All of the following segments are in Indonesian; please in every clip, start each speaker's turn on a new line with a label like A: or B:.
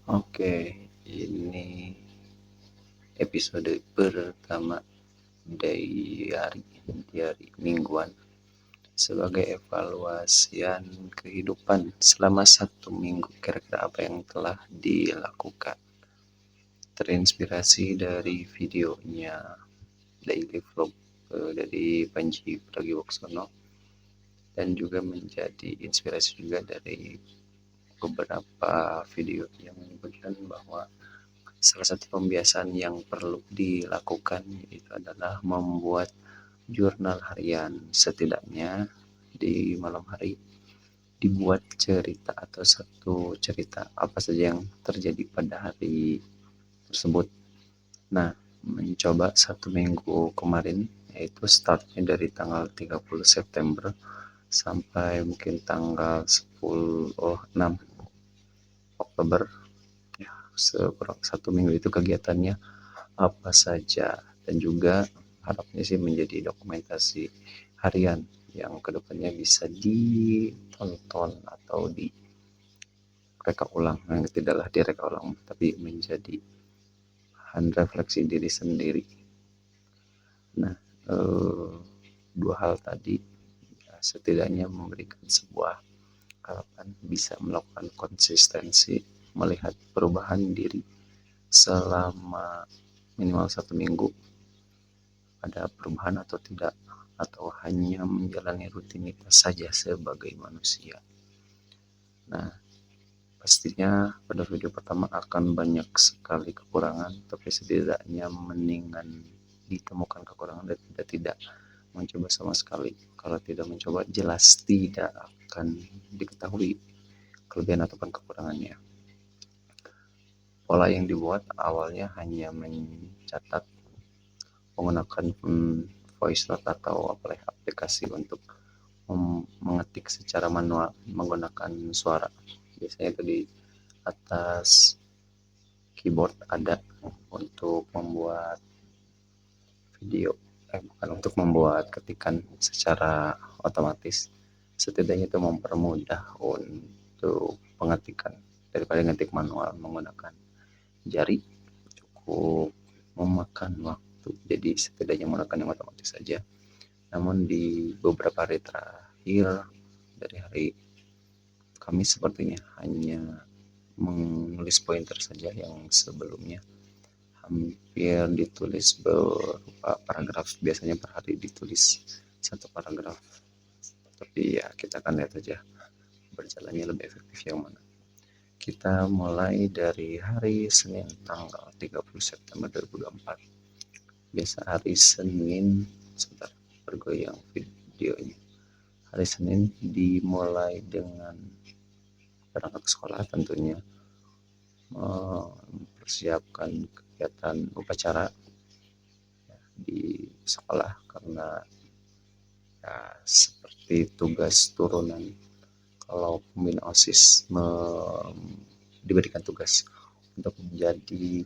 A: Oke, ini episode pertama dari mingguan sebagai evaluasian kehidupan selama 1 minggu. Kira-kira apa yang telah dilakukan? Terinspirasi dari videonya Daily Vlog dari Panji Pragiwaksono dan juga menjadi inspirasi juga dari beberapa video yang menyebutkan bahwa salah satu pembiasaan yang perlu dilakukan itu adalah membuat jurnal harian, setidaknya di malam hari dibuat cerita atau satu cerita apa saja yang terjadi pada hari tersebut. Nah, mencoba 1 minggu kemarin, yaitu startnya dari tanggal 30 September sampai mungkin tanggal 6 Oktober. Ya, sekurang 1 minggu itu kegiatannya apa saja, dan juga harapnya sih menjadi dokumentasi harian yang kedepannya bisa ditonton atau direka ulang. Tidaklah direka ulang, tapi menjadi bahan refleksi diri sendiri. Nah, dua hal tadi ya, setidaknya memberikan sebuah harapan bisa melakukan konsistensi, melihat perubahan diri selama minimal 1 minggu, ada perubahan atau tidak, atau hanya menjalani rutinitas saja sebagai manusia. Nah, pastinya pada video pertama akan banyak sekali kekurangan, tapi setidaknya mendingan ditemukan kekurangan dan tidak mencoba sama sekali. Kalau tidak mencoba, jelas tidak akan diketahui kelebihan ataupun kekurangannya. Pola yang dibuat awalnya hanya mencatat menggunakan voice note atau aplikasi untuk mengetik secara manual menggunakan suara. Biasanya itu di atas keyboard ada untuk membuat video, bukan untuk membuat ketikan secara otomatis. Setidaknya itu mempermudah untuk pengetikan daripada ngetik manual menggunakan jari, cukup memakan waktu. Jadi setidaknya menggunakan yang otomatis saja. Namun di beberapa hari terakhir, dari hari Kamis sepertinya, hanya menulis pointer saja, yang sebelumnya hampir ditulis berupa paragraf. Biasanya per hari ditulis 1 paragraf, tapi ya kita akan lihat aja berjalannya lebih efektif yang mana. Kita mulai dari hari Senin tanggal 30 September 2024. Biasa hari Senin, sebentar bergoyang videonya. Hari Senin dimulai dengan berangkat ke sekolah, tentunya mempersiapkan kegiatan upacara di sekolah, karena ya seperti tugas turunan kalau pembina OSIS diberikan tugas untuk menjadi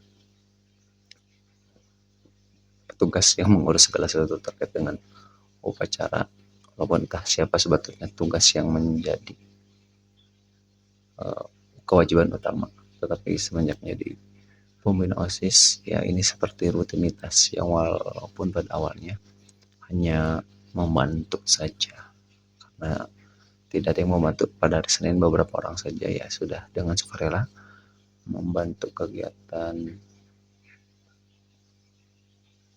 A: petugas yang mengurus segala sesuatu terkait dengan upacara, walaupun entah siapa sebetulnya tugas yang menjadi kewajiban utama. Tetapi semenjak jadi pembina OSIS, ya ini seperti rutinitas yang walaupun pada awalnya hanya membantu saja, karena tidak ada yang membantu. Pada hari Senin beberapa orang saja ya sudah dengan sukarela membantu kegiatan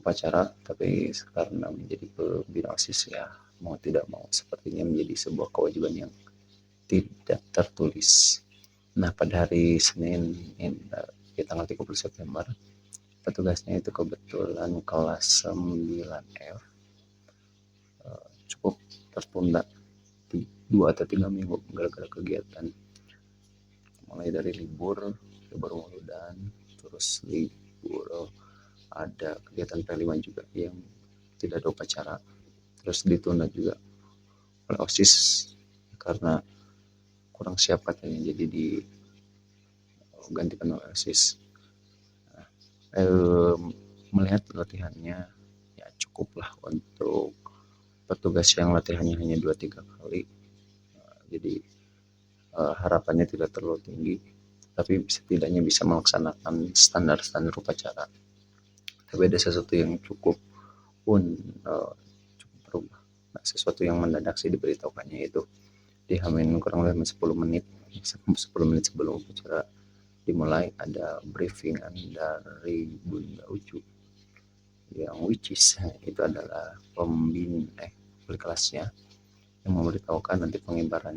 A: upacara, tapi karena menjadi pembina OSIS ya mau tidak mau sepertinya menjadi sebuah kewajiban yang tidak tertulis. Nah, pada hari Senin di tanggal 30 September, petugasnya itu kebetulan kelas 9F, cukup tertunda 2 atau 3 minggu gara-gara kegiatan, mulai dari libur dan terus libur, ada kegiatan P5 juga yang tidak ada upacara, terus ditunda juga oleh OSIS karena kurang siap katanya, jadi digantikan oleh OSIS. Melihat latihannya ya cukuplah untuk petugas yang latihannya hanya 2-3 kali, jadi harapannya tidak terlalu tinggi. tapi setidaknya bisa melaksanakan standar-standar upacara. Tapi ada sesuatu yang pun cukup berubah. Nah, sesuatu yang mendadak sih diberitahukannya itu di Hamin kurang lebih 10 menit 10 menit sebelum upacara dimulai ada briefingan dari Bunda Ucu yang which is itu adalah wali kelasnya yang memberitahukan nanti pengibaran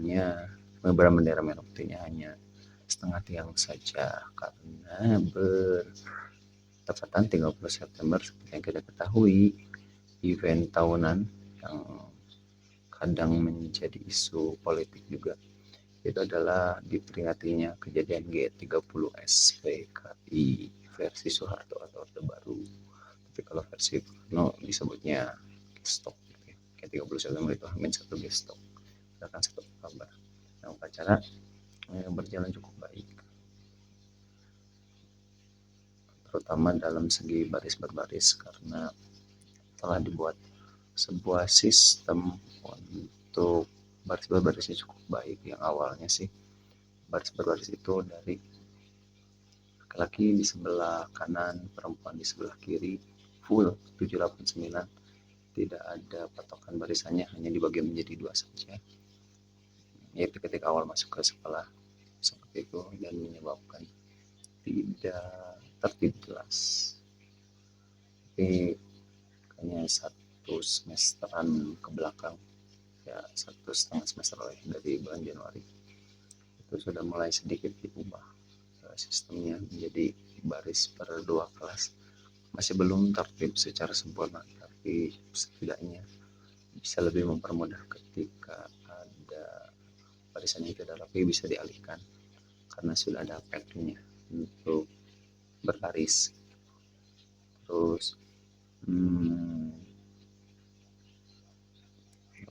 A: bendera merah putihnya hanya setengah tiang saja karena bertepatan 30 September seperti yang kita ketahui event tahunan yang kadang menjadi isu politik juga itu adalah diperingatinya kejadian G30 SPKI versi Soeharto atau Orde Baru. Tapi kalau versi Soekarno disebutnya gestok gitu ya. G30 September itu Hamin satu gestok. Akan satu kabar. Nah, upacara berjalan cukup baik. Terutama dalam segi baris berbaris karena telah dibuat sebuah sistem untuk baris berbarisnya cukup baik. Yang awalnya sih baris berbaris itu dari laki-laki di sebelah kanan, perempuan di sebelah kiri, full 789, tidak ada patokan barisannya, hanya dibagi menjadi 2 saja. Yaitu ketika awal masuk ke sekolah seperti itu dan menyebabkan tidak tertib jelas. Tapi hanya satu semesteran ke belakang, ya 1,5 semester dari bulan Januari itu sudah mulai sedikit diubah sistemnya menjadi baris per 2 kelas. Masih belum tertib secara sempurna, tapi setidaknya bisa lebih mempermudah ketika ada barisan yang tidak rapi bisa dialihkan karena sudah ada padnya untuk berbaris. Terus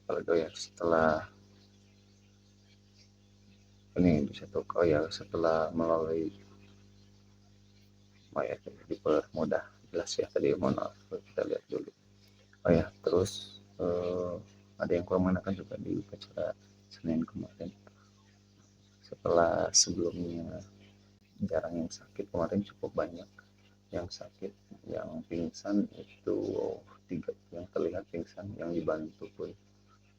A: kalau ya setelah ini bisa toko ya setelah melalui ya dipermudah jelas ya tadi mohon maaf kita lihat dulu. Ya terus ada yang kurang mengenakan juga di upacara Senin kemarin setelah sebelumnya jarang yang sakit, kemarin cukup banyak yang sakit, yang pingsan itu 3 yang terlihat pingsan, yang dibantu pun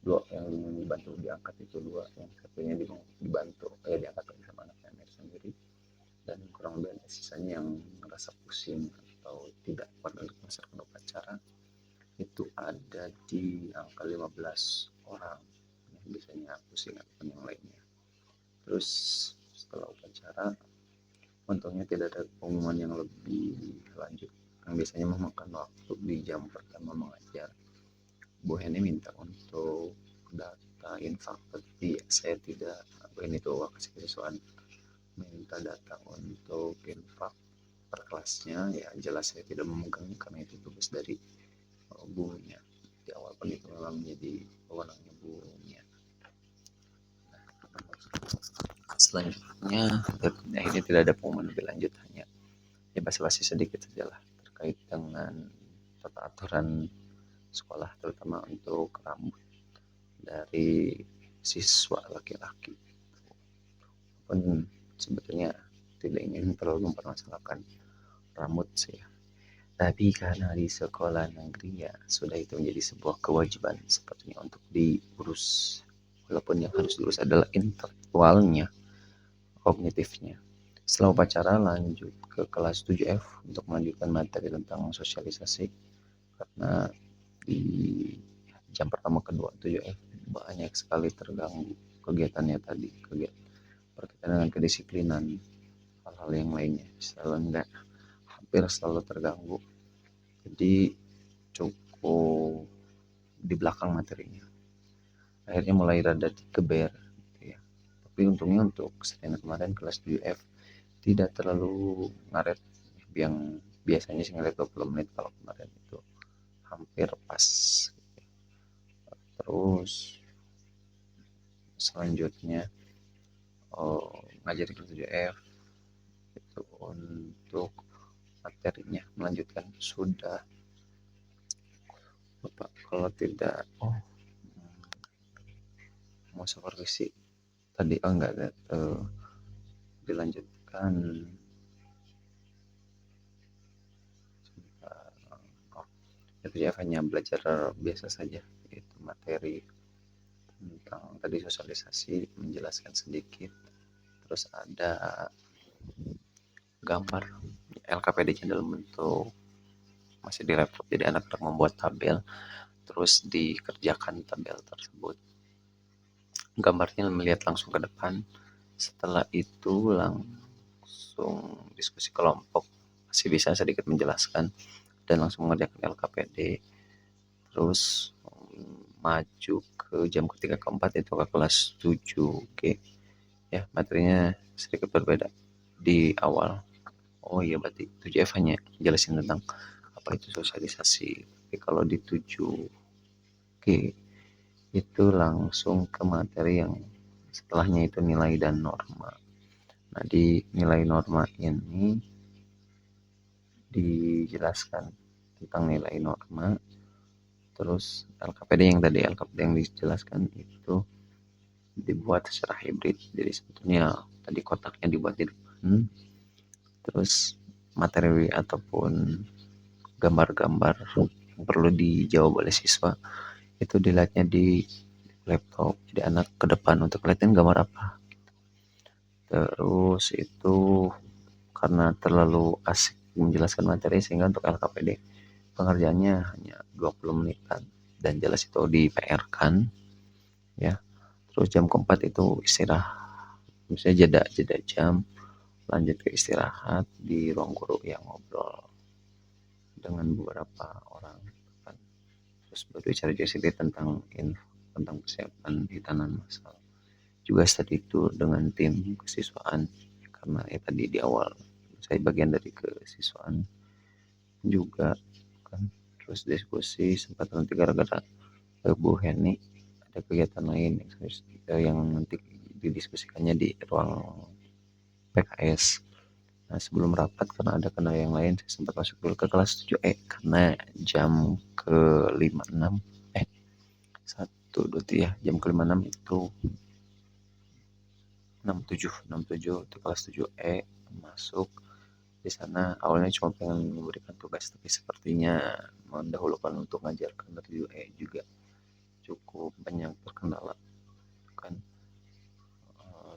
A: 2, yang dibantu diangkat itu 2, yang satunya dibantu diangkat sama anaknya sendiri, dan kurang lebih sisanya yang merasa pusing atau tidak kuat untuk melaksanakan upacara itu ada di angka 15 orang yang biasanya pusing ataupun yang lainnya. Terus setelah upacara untungnya tidak ada pengumuman yang lebih lanjut yang biasanya memakan waktu di jam pertama mengajar. Bu Heni minta untuk data infak, tapi saya tidak. Bu Heni itu kasih kesesuaian minta data untuk infak per kelasnya, ya jelas saya tidak memegang karena itu tugas dari gurunya. Di awal pun itu memang menjadi wewenangnya gurunya. Selanjutnya ini tidak ada pengumuman lebih lanjut, hanya ya basa-basi sedikit sajalah terkait dengan tata aturan sekolah terutama untuk rambut dari siswa laki-laki. Pun sebetulnya tidak ingin terlalu mempermasalahkan rambut sih ya. Tapi karena di sekolah negeri ya sudah itu menjadi sebuah kewajiban sepertinya untuk diurus. Walaupun yang harus diurus adalah intelektualnya, kognitifnya. Setelah upacara lanjut ke kelas 7F untuk melanjutkan materi tentang sosialisasi karena di jam pertama kedua 7F banyak sekali terganggu kegiatannya tadi, berkaitan dengan kedisiplinan, hal-hal yang lainnya hampir selalu terganggu, jadi cukup di belakang materinya. Akhirnya mulai rada dikeber gitu ya. Tapi untungnya untuk Senin kemarin kelas 7F tidak terlalu ngaret, yang biasanya sih ngaret 20 menit, kalau kemarin itu hampir pas. Terus selanjutnya ngajar kelas 7F itu untuk materinya melanjutkan sudah Bapak kalau tidak mau supervisi tadi enggak dilanjutkan menjelaskan itu ya hanya belajar biasa saja, itu materi tentang tadi sosialisasi, menjelaskan sedikit, terus ada gambar LKPD-nya dalam bentuk masih di laptop, jadi anak-anak membuat tabel terus dikerjakan tabel tersebut, gambarnya melihat langsung ke depan. Setelah itu langsung diskusi kelompok, masih bisa sedikit menjelaskan dan langsung mengerjakan LKPD. Terus maju ke jam ketiga keempat itu ke kelas 7G ya, materinya sedikit berbeda di awal. Oh iya, berarti 7F hanya jelasin tentang apa itu sosialisasi. Tapi kalau di 7G itu langsung ke materi yang setelahnya, itu nilai dan norma. Nah, di nilai norma ini dijelaskan tentang nilai norma. Terus LKPD yang dijelaskan itu dibuat secara hibrid, jadi sebetulnya tadi kotaknya dibuat di depan, terus materi ataupun gambar-gambar yang perlu dijawab oleh siswa itu dilihatnya di laptop, jadi anak ke depan untuk lihatin gambar apa. Terus itu karena terlalu asik menjelaskan materi sehingga untuk LKPD pengerjaannya hanya 20 menitan dan jelas itu di PR kan ya. Terus jam keempat itu istirahat, misalnya jeda jam, lanjut ke istirahat di ruang guru yang ngobrol dengan beberapa orang kan. Terus berbicara juga sedikit tentang tentang persiapan hitanan masal, juga study tour dengan tim kesiswaan karena tadi di awal saya bagian dari kesiswaan juga kan. Terus diskusi sempat nanti gara-gara Bu Heni ada kegiatan lain yang nanti didiskusikannya di ruang PKS. Nah, sebelum rapat karena ada kendala yang lain, saya sempat masuk dulu ke kelas 7E karena jam ke 56 1 2 ya, jam ke 56 itu 67 itu kelas 7E masuk. Di sana awalnya cuma pengen memberikan tugas, tapi sepertinya mendahulukan untuk mengajarkan 7E juga cukup banyak terkendala kan.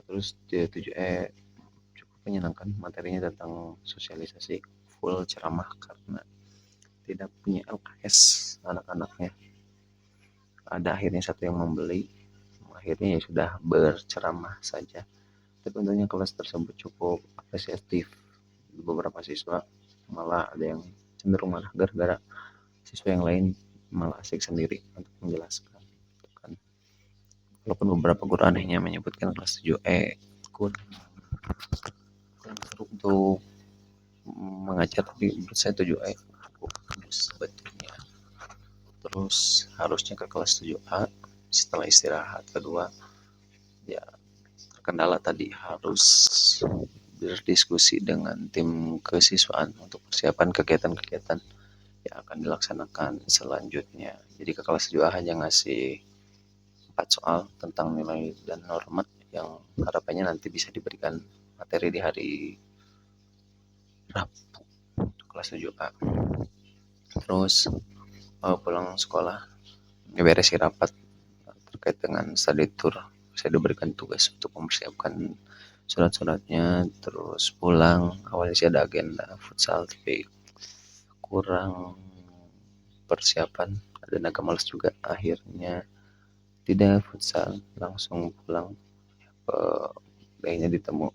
A: Terus di 7E cukup menyenangkan, materinya tentang sosialisasi, full ceramah karena tidak punya LKS anak-anaknya. Ada akhirnya satu yang membeli, akhirnya ya sudah berceramah saja. Tapi tentunya kelas tersebut cukup apresiatif, beberapa siswa malah ada yang cenderung marah gara-gara siswa yang lain malah asik sendiri untuk menjelaskan kan. Walaupun beberapa guru anehnya menyebutkan kelas 7E kurang seru untuk mengajar, tapi menurut saya 7E cukup bagus sebetulnya. Terus harusnya ke kelas 7A setelah istirahat kedua ya, terkendala tadi harus berdiskusi dengan tim kesiswaan untuk persiapan kegiatan-kegiatan yang akan dilaksanakan selanjutnya. Jadi ke kelas 2 hanya ngasih 4 soal tentang nilai dan norma yang harapannya nanti bisa diberikan materi di hari Rabu untuk kelas 7A. Terus pulang sekolah beres rapat terkait dengan study tour, saya diberikan tugas untuk mempersiapkan surat-suratnya. Terus pulang awalnya sih ada agenda futsal tapi kurang persiapan, ada naga malas juga, akhirnya tidak futsal, langsung pulang. Kayaknya ditemu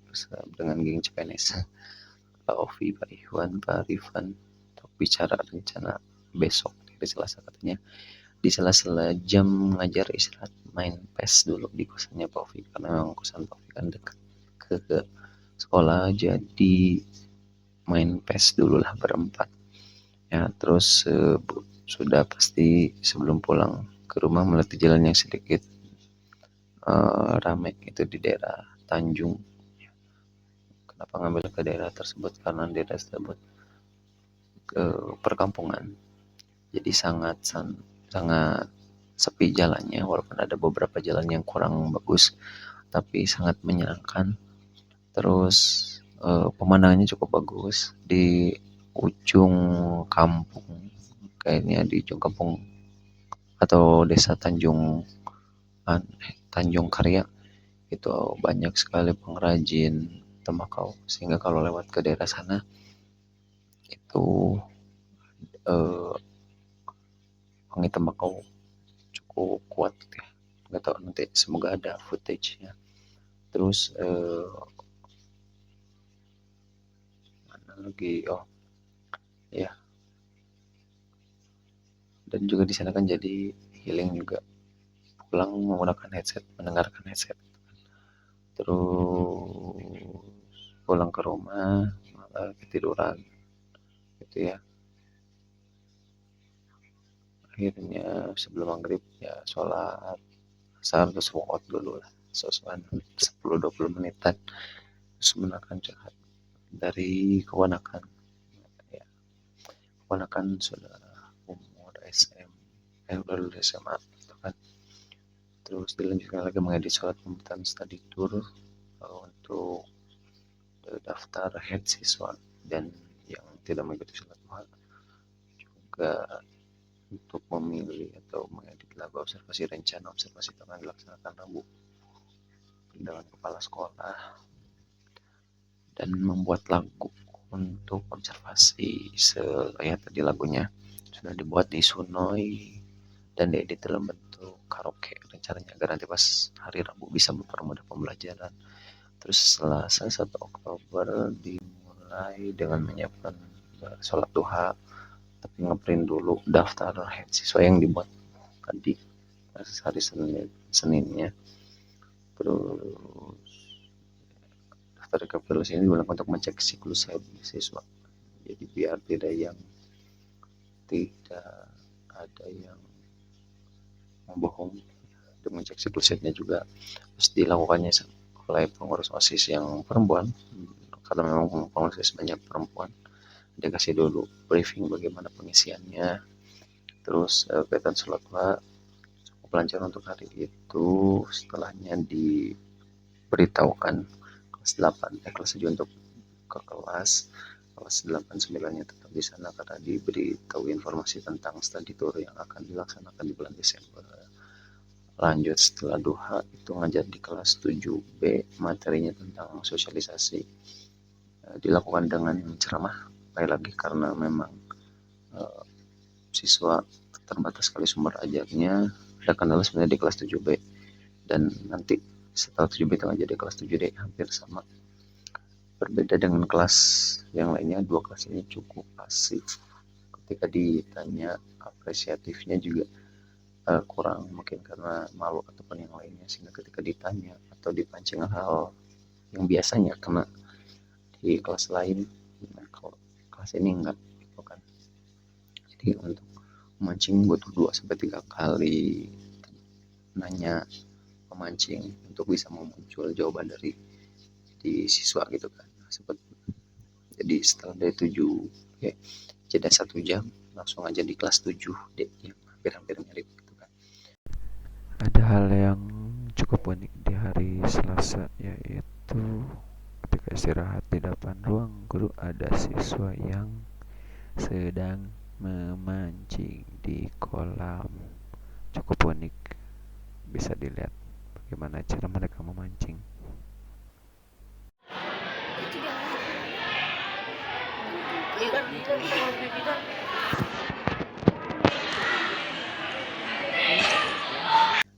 A: dengan geng CPNS, Pak Ovi, Pak Iwan, Pak Rifan untuk bicara rencana besok di Selasa. Katanya di sela-sela jam ngajar istirahat main PES dulu di kosannya Pak Ovi, karena memang kosan Pak Ovi kan dekat ke sekolah, jadi main PES dulu lah berempat ya. Terus sudah pasti sebelum pulang ke rumah melewati jalan yang sedikit ramai, itu di daerah Tanjung. Kenapa ngambil ke daerah tersebut? Karena daerah tersebut ke perkampungan, jadi sangat sepi jalannya, walaupun ada beberapa jalan yang kurang bagus tapi sangat menyenangkan. Terus pemandangannya cukup bagus di ujung kampung, kayaknya di ujung kampung atau desa Tanjung Karya itu banyak sekali pengrajin tembakau, sehingga kalau lewat ke daerah sana itu eh, wangi tembakau cukup kuat ya. Nggak tahu, nanti semoga ada footage-nya. Terus mana lagi, oh ya, dan juga di sana kan jadi healing juga, pulang menggunakan headset, mendengarkan headset, terus pulang ke rumah malah ketiduran gitu ya. Akhirnya sebelum maghrib ya sholat asar, terus walkout dulu lah, sosokan 10-20 menitan, terus menakan curhat dari keponakan ya. Keponakan sudah umur udah lulus SMA gitu kan. Terus dilanjutkan lagi mengedit surat pembuatan study tour untuk daftar head siswa, dan yang tidak mengikuti sholat duha juga untuk memilih atau mengedit lagu observasi rencana observasi akan dilaksanakan Rabu dengan kepala sekolah, dan membuat lagu untuk observasi. Ya tadi lagunya sudah dibuat di Sunoi dan diedit dalam bentuk karaoke rencananya, agar nanti pas hari Rabu bisa mempermudah pembelajaran. Terus Selasa 1 Oktober dimulai dengan menyiapkan sholat duha, tapi ngeprint dulu daftar head siswa yang dibuat tadi hari Seninnya. Terus daftar rekapitulasi ini digunakan untuk mengecek siklus head siswa, jadi biar tidak ada yang membohong. Untuk mengecek siklus headnya juga harus dilakukannya oleh pengurus OSIS yang perempuan, karena memang pengurus OSIS banyak perempuan. Dia kasih dulu briefing bagaimana pengisiannya. Terus kaitan sholat duha cukup lancar untuk hari itu. Setelahnya diberitahukan kelas 7 untuk ke kelas 8 9 nya tetap di sana, karena diberitahu informasi tentang study tour yang akan dilaksanakan di bulan Desember. Lanjut setelah duha itu ngajar di kelas 7B, materinya tentang sosialisasi, dilakukan dengan ceramah lagi karena memang siswa terbatas sekali sumber ajarnya. Ada kendala sebenarnya di kelas 7B, dan nanti setelah 7B itu ngajar di kelas 7D hampir sama. Berbeda dengan kelas yang lainnya, dua kelas ini cukup pasif. Ketika ditanya apresiatifnya juga kurang, mungkin karena malu ataupun yang lainnya, sehingga ketika ditanya atau dipancing hal yang biasanya kena di kelas lain, nah kalau kelas ini enggak gitu kan. Jadi untuk memancing butuh 2-3 kali nanya pemancing untuk bisa muncul jawaban dari siswa gitu kan. Jadi setelah dari 7 ya, jeda 1 jam langsung aja di kelas 7D yang hampir-hampir mirip gitu kan.
B: Ada hal yang cukup unik di hari Selasa, yaitu ketika istirahat di depan ruang guru ada siswa yang sedang memancing di kolam. Cukup unik, bisa dilihat bagaimana cara mereka memancing.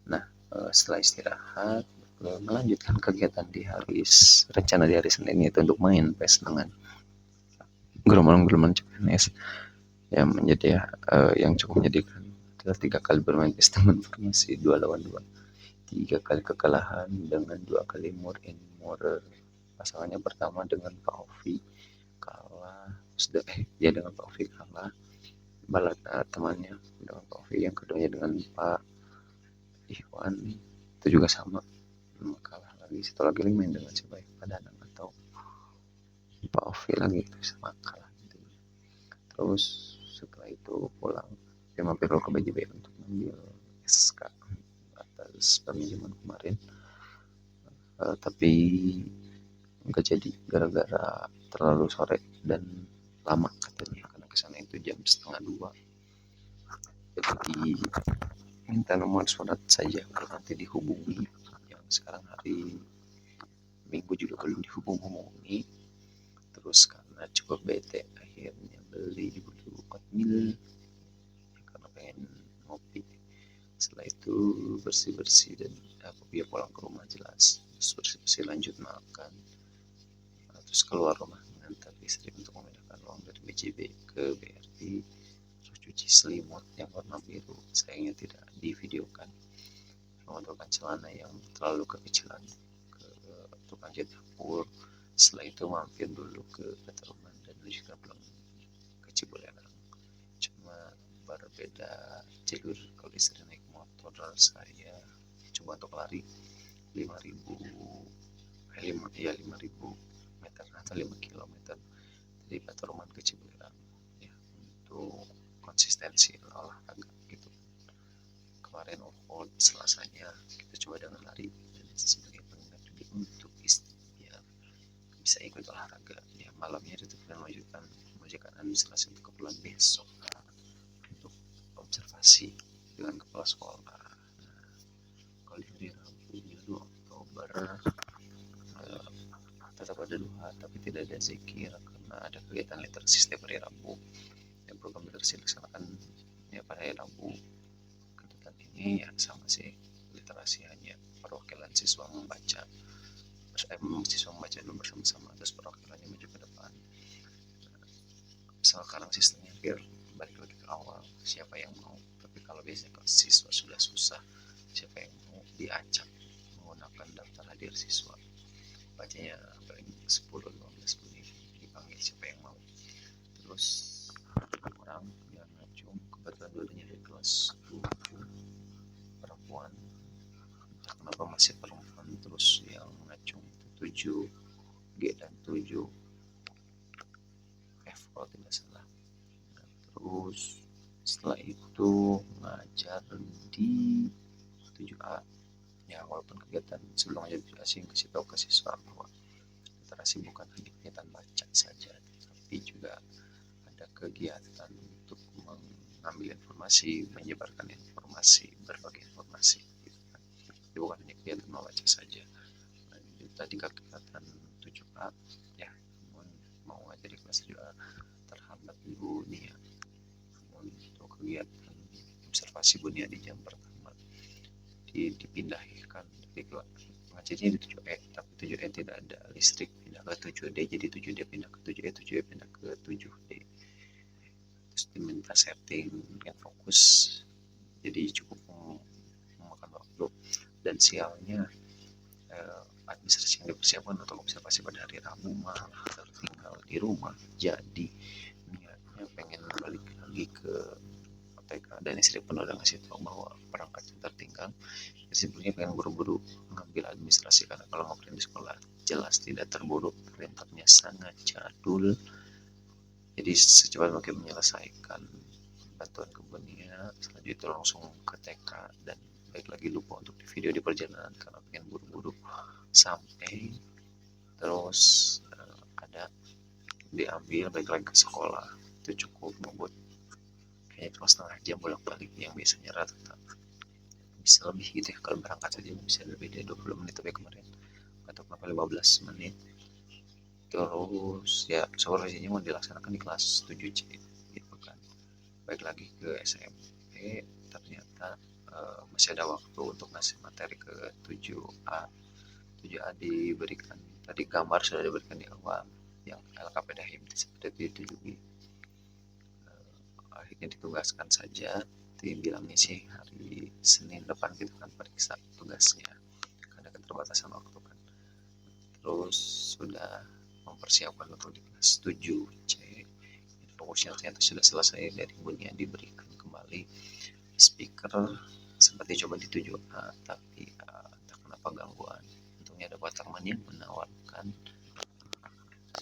A: Nah, setelah istirahat melanjutkan kegiatan di rencana di hari Senin, itu untuk main PES dengan gelombang-gelombang CPNS yang yang cukup menyedihkan adalah 3 kali bermain PES dengan formasi 2 lawan 2, 3 kali kekalahan dengan 2 kali mur in mur. Pasangannya pertama dengan Pak Ovi kalah, dia dengan Pak Ovi kalah, balat temannya dengan Pak Ovi, yang keduanya dengan Pak Iwan itu juga sama, kalah lagi. Satu lagi main dengan siapa ya, Pak Danang atau Pak Ovi lagi, itu sama kalah gitu. Terus setelah itu pulang dia mampir ke BJB untuk mengambil SK atas peminjaman kemarin, tapi nggak jadi gara-gara terlalu sore dan lama katanya, karena kesana itu jam 1:30. Jadi minta nomor surat saja kalau nanti dihubungi. Yang sekarang hari Minggu juga belum dihubung-hubungi. Terus karena cukup bete akhirnya beli dulu oatmeal karena pengen ngopi. Setelah itu bersih-bersih dan aku biar pulang ke rumah jelas, terus bersih-bersih lanjut makan. Terus keluar rumah mengantar istri untuk memindahkan uang dari BCB ke BRI, terus cuci selimut yang warna biru, sayangnya tidak divideokan, mengotorkan celana yang terlalu kekecilan ke tukang jahit dapur. Setelah itu mampir dulu ke Petroman dan juga pulang ke Cibolelang. Cuma berbeda jalur, kalau istri naik motor, saya coba untuk lari 5.000 meter atau 5 kilometer dari Petroman ke Cibolelang ya, untuk konsistensi olahraga gitu. Kemarin offroad Selasanya kita coba dengan lari dan sebagai pengingat juga untuk istri biar bisa ikut olahraga ya. Malamnya itu kita mengajukan administrasi untuk keperluan besok untuk observasi dengan kepala sekolah. Nah, kalau di hari Rabu 2 Oktober tetap ada duha tapi tidak ada zikir karena ada kegiatan literasi setiap hari Rabu yang program literasi dilaksanakan ya pada hari Rabu. Kegiatan ini ya sama sih, literasi hanya perwakilan siswa membaca dulu bersama-sama, terus perwakilannya maju ke depan. Sekarang sistemnya biar balik lagi ke awal, siapa yang mau. Tapi kalau biasanya kalau siswa sudah susah, siapa yang mau diacak menggunakan daftar hadir siswa, bacanya paling 10-15 menit dipanggil siapa yang mau. Terus orang yang ngacung kebetulan dulunya dari kelas 7 perempuan, entah kenapa masih perempuan, terus yang ngacung 7 G dan 7 F kalau tidak salah. Nah, terus setelah itu ngajar di 7A ya, walaupun kegiatan sebelum ngajar 7A sih kasih tahu ke siswa bahwa literasi bukan hanya kegiatan baca saja, tapi juga ada kegiatan untuk mengambil informasi, menyebarkan informasi, berbagi informasi gitu kan. Jadi bukan hanya kegiatan membaca saja. Nah, itu tadi kegiatan 7A ya, mau ngajar di kelas 7A terhambat dulu nih ya untuk kegiatan observasi Bunia di jam pertama dipindahkan dari ngajarnya di 7E, tapi 7E tidak ada listrik, pindah ke 7D, jadi 7D pindah ke 7E, 7E pindah ke 7D. Terus diminta setting yang fokus, jadi cukup memakan waktu. Dan sialnya administrasi yang dipersiapkan untuk observasi pada hari Rabu malah tertinggal di rumah. Jadi niatnya pengen balik lagi ke TK dan istri pun udah ngasih tahu bahwa perangkatnya tertinggal. Sebenarnya pengen buru-buru mengambil administrasi karena kalau mau di sekolah jelas tidak terburu, printernya sangat jadul. Jadi secepat mungkin menyelesaikan bantuan kebunnya, selanjutnya langsung ke TK. Dan baik lagi lupa untuk di video di perjalanan karena pengen buru-buru sampai. Terus ada diambil balik lagi ke sekolah, itu cukup membuat kayaknya cuma setengah jam bolak-balik, yang biasanya rata-rata bisa lebih gitu ya. Kalau berangkat saja bisa lebih dari 20 menit, tapi kemarin atau kenapa 15 menit. Terus ya supervisinya mau dilaksanakan di kelas 7C gitu kan. Baik lagi ke SMP, ternyata masih ada waktu untuk ngasih materi ke 7A. 7A diberikan tadi, gambar sudah diberikan di awal yang LKP Dahim seperti itu juga. Akhirnya ditugaskan saja, dibilangnya sih hari Senin depan kita akan periksa tugasnya karena keterbatasan waktu kan. Terus sudah mempersiapkan untuk di kelas 7C, fokusnya ternyata sudah selesai. Dari Bunia diberikan kembali speaker, sempat dicoba di 7A tapi entah kenapa gangguan. Untungnya ada Waterman yang menawarkan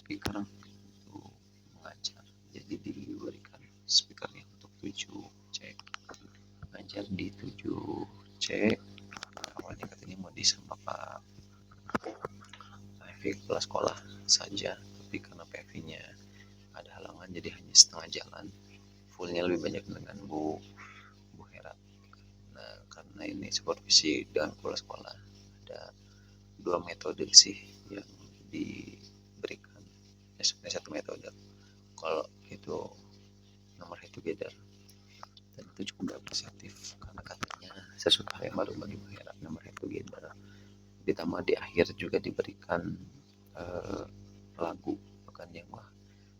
A: speaker untuk mengajar, jadi diberikan speakernya untuk 7C. Ngajar di 7C, awalnya katanya mau di sama Pak PV kepala sekolah saja, tapi karena PV-nya ada halangan jadi hanya setengah jalan, fullnya lebih banyak dengan Bu Hera. Nah, karena ini supervisi dengan kepala sekolah, ada 2 metode sih yang diberikan. Sebenarnya 1 metode, kalau itu nomor head together, dan itu cukup apresiatif karena katanya sesuatu yang baru bagi Bu Hera, nomor head together. Ditambah di akhir juga diberikan lagu, bukan yang wah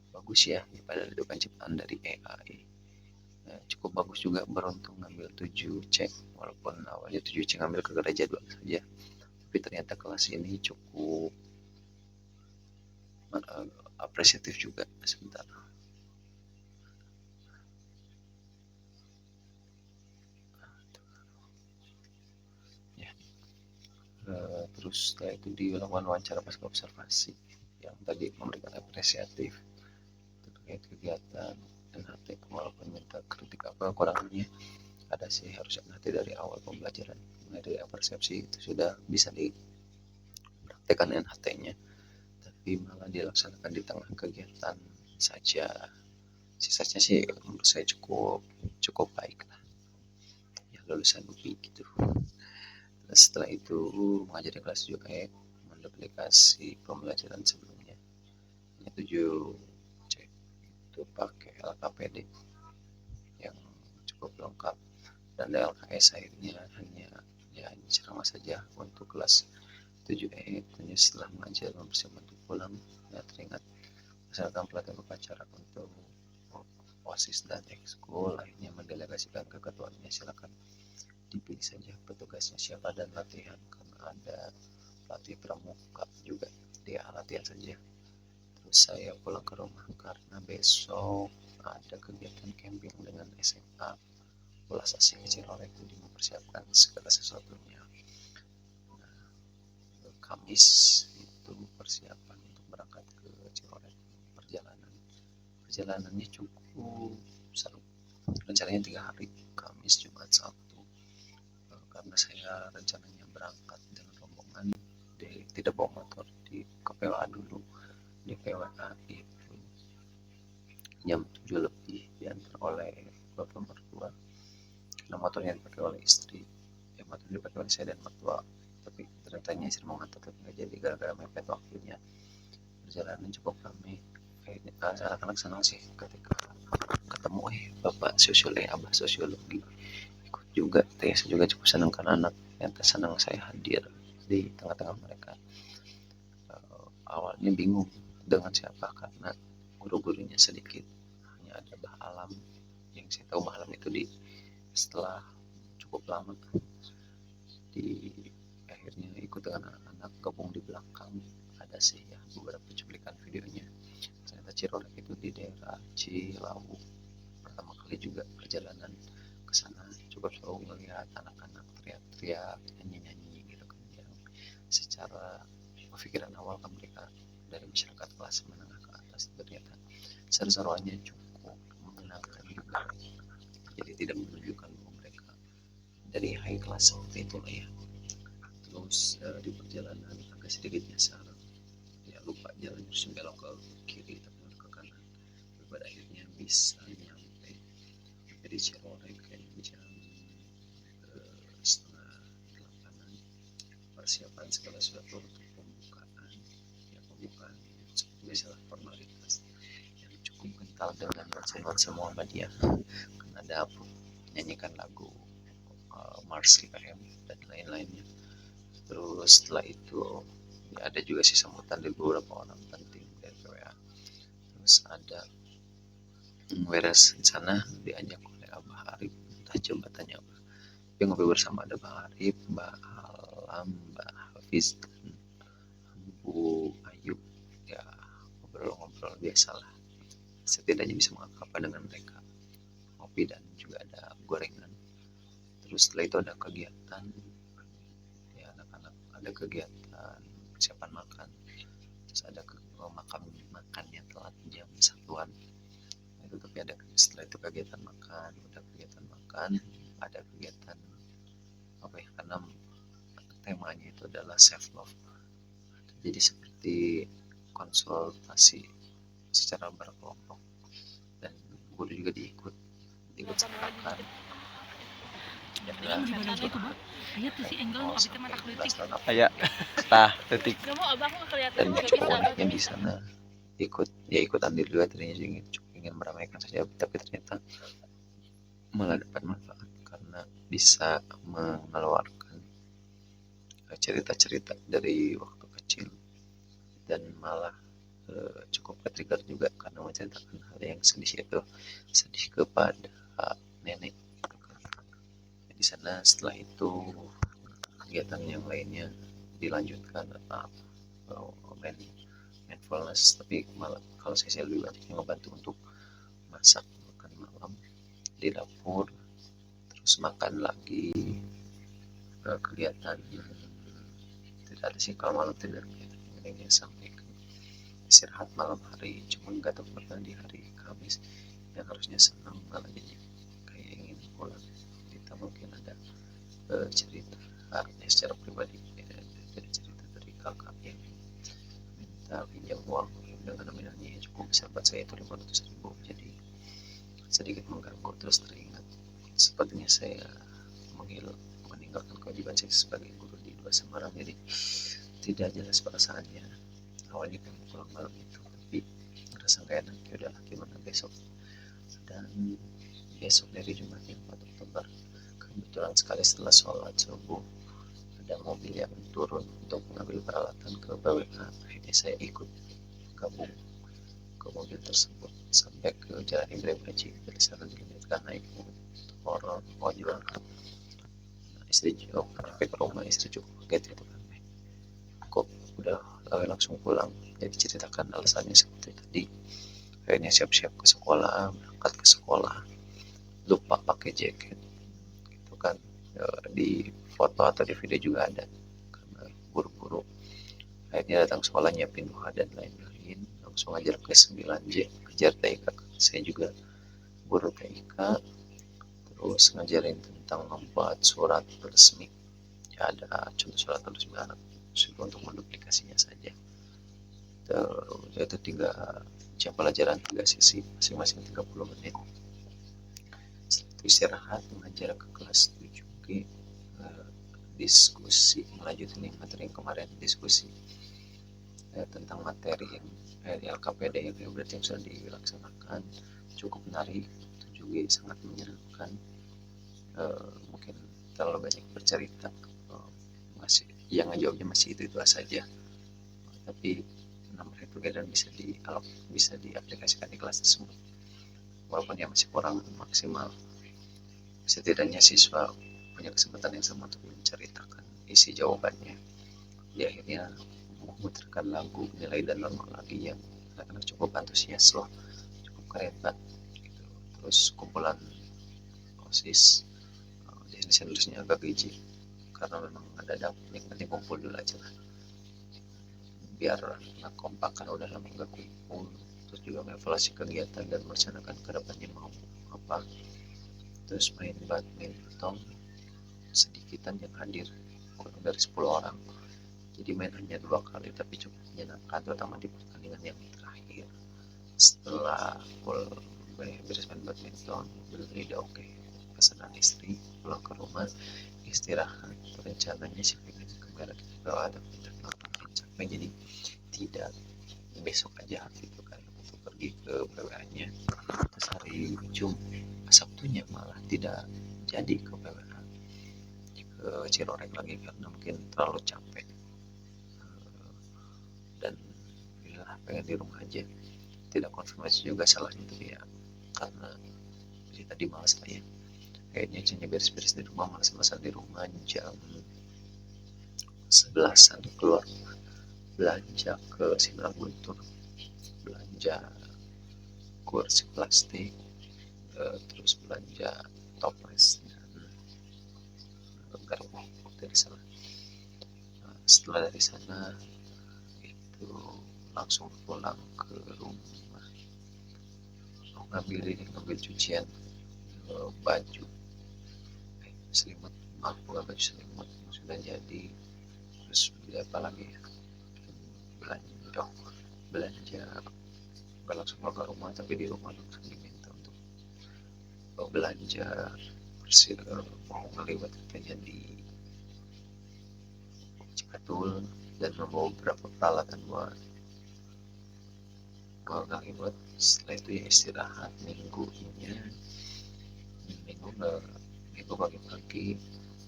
A: bagus ya, padahal itu kan ciptaan dari AI. Cukup bagus juga, beruntung ngambil 7C, walaupun awalnya 7C ngambil ke jadwal saja, tapi ternyata kelas ini cukup apresiatif juga. Sebentar ya. Terus setelah itu dilakukan wawancara pasca observasi yang tadi memberikan apresiatif terkait kegiatan NHT, walaupun minta kritik apa kurangnya ada sih, harusnya nanti dari awal pembelajaran mulai dari persepsi itu sudah bisa dipraktekkan NHT-nya, tapi malah dilaksanakan di tengah kegiatan saja. Sisanya sih menurut saya cukup baik lah ya, lulusan UPI gitu. Terus setelah itu mengajar di kelas 7E menduplikasi pembelajaran sebelumnya, 7C itu pakai LKPD yang cukup lengkap, dan LKS akhirnya hanya ceramah saja untuk kelas 7E. Tentunya setelah mengajar mempersiapkan untuk pulang, ya teringat misalkan pelatihan upacara untuk OSIS dan ekskul, akhirnya mendelegasikan ke ketuanya, silakan dipilih saja petugasnya siapa dan latihan, karena ada pelatih pramuka juga, dia latihan saja. Terus saya pulang ke rumah karena besok ada kegiatan camping dengan SMA Ulas Asih Cirorek, jadi mempersiapkan segala sesuatunya. Kamis itu persiapan untuk berangkat ke Cirorek. Perjalanannya cukup seru, rencananya 3 hari, Kamis, Jumat, Sabtu. Karena saya rencananya berangkat dengan rombongan, tidak bawa motor, di KPWA dulu. Di KPWA itu jam 7 lebih diantar oleh bapak mertua, karena motornya dipakai oleh istri, motor dipakai oleh saya dan mertua, tapi ternyata istri mau ngantar tapi nggak jadi gara-gara mepet waktunya. Perjalanan cukup ramai, anak-anak senang sih ketika ketemu bapak sosiologi, abah sosiologi ikut juga. Saya juga cukup senang karena anak yang senang saya hadir di tengah-tengah mereka. Awalnya bingung dengan siapa karena guru-gurunya sedikit, hanya ada Bah Alam yang saya tahu. Bah Alam itu setelah cukup lama di akhirnya ikut dengan anak-anak gabung di belakang. Ada sih ya beberapa cuplikan videonya. Ternyata Cirorek itu di daerah Cilawu. Pertama kali juga perjalanan ke sana cukup seru melihat anak-anak teriak-teriak, nyanyi-nyanyi gitu kan, yang secara pikiran awal kan mereka dari masyarakat kelas menengah ke atas, ternyata seru-seruannya cukup menyenangkan juga, jadi tidak menunjukkan bahwa mereka dari high class seperti itu lah ya. Terus di perjalanan agak sedikit nyasar ya, lupa jalan, terus belok ke kiri tapi ke kanan, pada akhirnya bisa nyampe dari Cirorek kayak jam setengah 8-an. Persiapan segala sesuatu untuk pembukaan seperti biasalah, formalitas yang cukup kental dengan nuansa Muhammadiyah, kan ada menyanyikan lagu Mars IKM dan lain-lainnya. Terus setelah itu ya ada juga sih sambutan dari beberapa orang penting dari PWA. Terus ada beres di sana diajak oleh Abah Arif, entah jabatannya apa, dia ngobrol bersama, ada Bang Arif, Mbak Alam, Mbak Hafiz, dan Bu Ayub. Ya ngobrol-ngobrol biasalah, setidaknya bisa mengakrab dengan mereka, kopi dan juga ada gorengan. Terus setelah itu ada kegiatan ya, anak-anak ada kegiatan persiapan makan, terus ada makannya telat jam 1-an itu, tapi ada setelah itu kegiatan makan, ada kegiatan apa ya, karena temanya itu adalah self love, jadi seperti dikonsultasi secara berkelompok, dan guru juga diikut sertakan.
B: Aya tah detik.
A: Dan cukup uniknya di sana ikut andil juga, tadinya ingin meramaikan saja, tapi ternyata malah dapat manfaat karena bisa mengeluarkan cerita-cerita dari waktu kecil, dan malah cukup ke-trigger juga karena menceritakan hal yang sedih kepada nenek. Di sana setelah itu kegiatan yang lainnya dilanjutkan mindfulness, tapi malah kalau saya lebih banyak yang ngebantu untuk makan malam di dapur, terus makan lagi. Kegiatan tidak ada sih kalau malam, tidak kegiatan sampai ke istirahat malam hari, cuma nggak tahu kenapa di hari Kamis yang harusnya senang malah jadi kayak ingin pulang. Kita mungkin ada cerita secara pribadi, dari cerita dari kakak yang minta pinjam uang dengan nominalnya cukup besar buat saya, itu 500.000. Jadi sedikit mengganggu, terus teringat sepertinya saya meninggalkan kewajiban saya sebagai guru di 2 Semarang, jadi tidak jelas perasaannya. Awalnya pengen pulang malam itu, tapi merasa gak enak, ya udahlah gimana besok. Dan besok dari Jumat yang 4 Oktober kebetulan sekali setelah sholat subuh ada mobil yang turun untuk mengambil peralatan ke BWA. Akhirnya saya ikut gabung ke mobil tersebut sampai ke Jalan Ibrahim Haji. Dari sana dilanjutkan naik ojol. Istri sampai ke rumah, istri cukup kaget gitu kan, kok udah langsung pulang. Jadi ceritakan alasannya seperti tadi. Akhirnya siap-siap ke sekolah, berangkat ke sekolah, lupa pakai jaket gitu kan. Di foto atau di video juga ada, karena buru-buru. Akhirnya datang sekolah nyiapin duha dan lain-lain, langsung ajar ke 9J, ajar TIK. Saya juga guru TIK, terus ngajarin tentang membuat surat resmi. Ya, ada contoh surat resmi anak untuk menduplikasinya saja. Terus itu 3 jam pelajaran, 3 sesi masing-masing 30 menit. Setelah itu istirahat, mengajar ke kelas 7G, diskusi, melanjutkan materi yang kemarin, diskusi tentang materi yang LKPD yang berarti yang sudah dilaksanakan. Cukup menarik, 7G sangat menyenangkan. Mungkin terlalu banyak bercerita, masih yang jawabnya masih itu saja, tapi nomor together bisa diaplikasikan di kelas tersebut, walaupun ya masih kurang maksimal. Setidaknya siswa punya kesempatan yang sama untuk menceritakan isi jawabannya. Di akhirnya memutarkan lagu nilai dan normal lagi yang anak-anak cukup antusias loh, cukup keren banget gitu. Terus kumpulan OSIS, desain tulisnya agak gizi karena memang ada yang penting kumpul dulu aja lah, biar kompak kan udah lama nggak kumpul. Terus juga mengevaluasi kegiatan dan merencanakan kedepannya mau apa. Terus main badminton, sedikitan yang hadir kurang dari 10 orang, jadi main hanya 2 kali tapi cukup menyenangkan, terutama di pertandingan yang terakhir. Setelah beres main badminton, beli oke, pesanan istri, pulang ke rumah istirahat. Rencananya sih pengen ke Merah kita bawa ada capek, jadi tidak besok aja gitu kan untuk pergi ke BWA-nya. Terus hari Sabtunya malah tidak jadi ke BWA, ke Cirorek lagi karena mungkin terlalu capek, dan ya pengen di rumah aja. Tidak konfirmasi juga salahnya itu ya, karena jadi tadi malas lah ya, kayaknya hanya beres-beres di rumah, malas-malasan di rumah. Jam 11-an keluar belanja ke Sinar Guntur, belanja kursi plastik, terus belanja toples dan garpu dari sana. Setelah dari sana itu langsung pulang ke rumah, ngambil cucian, baju selimut, bukan baju selimut yang sudah jadi. Terus beli apa lagi ya, belanja belanja, nggak langsung ke rumah tapi di rumah langsung diminta untuk belanja mau ngeliwat katanya di Cikatul dan membawa beberapa peralatan buat ngeliwat. Setelah itu ya istirahat minggu pagi-pagi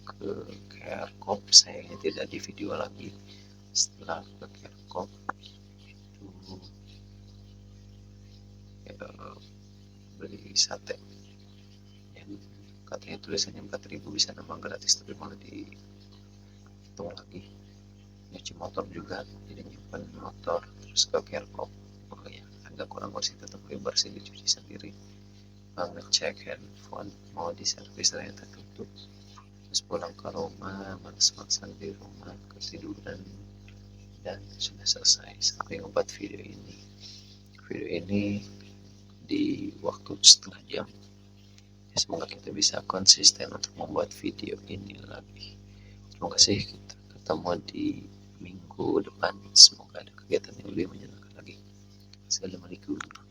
A: ke Kerkop. Sayangnya tidak di video lagi. Setelah ke Kerkop itu beli sate yang katanya tulisannya 4.000 bisa nambah gratis tapi malah dihitung lagi. Nyuci motor juga, jadi nyimpan motor terus ke Kerkop. Ya agak kurang bersih, tetap lebih bersih dicuci sendiri. Ngecek handphone mau diservis ternyata tutup. Terus pulang ke rumah, males-malesan di rumah, ketiduran, dan sudah selesai sampai ngebuat video ini. Video ini di waktu setengah jam. Semoga kita bisa konsisten untuk membuat video ini lagi. Terima kasih, kita ketemu di minggu depan. Semoga ada kegiatan yang lebih menyenangkan lagi. Assalamualaikum.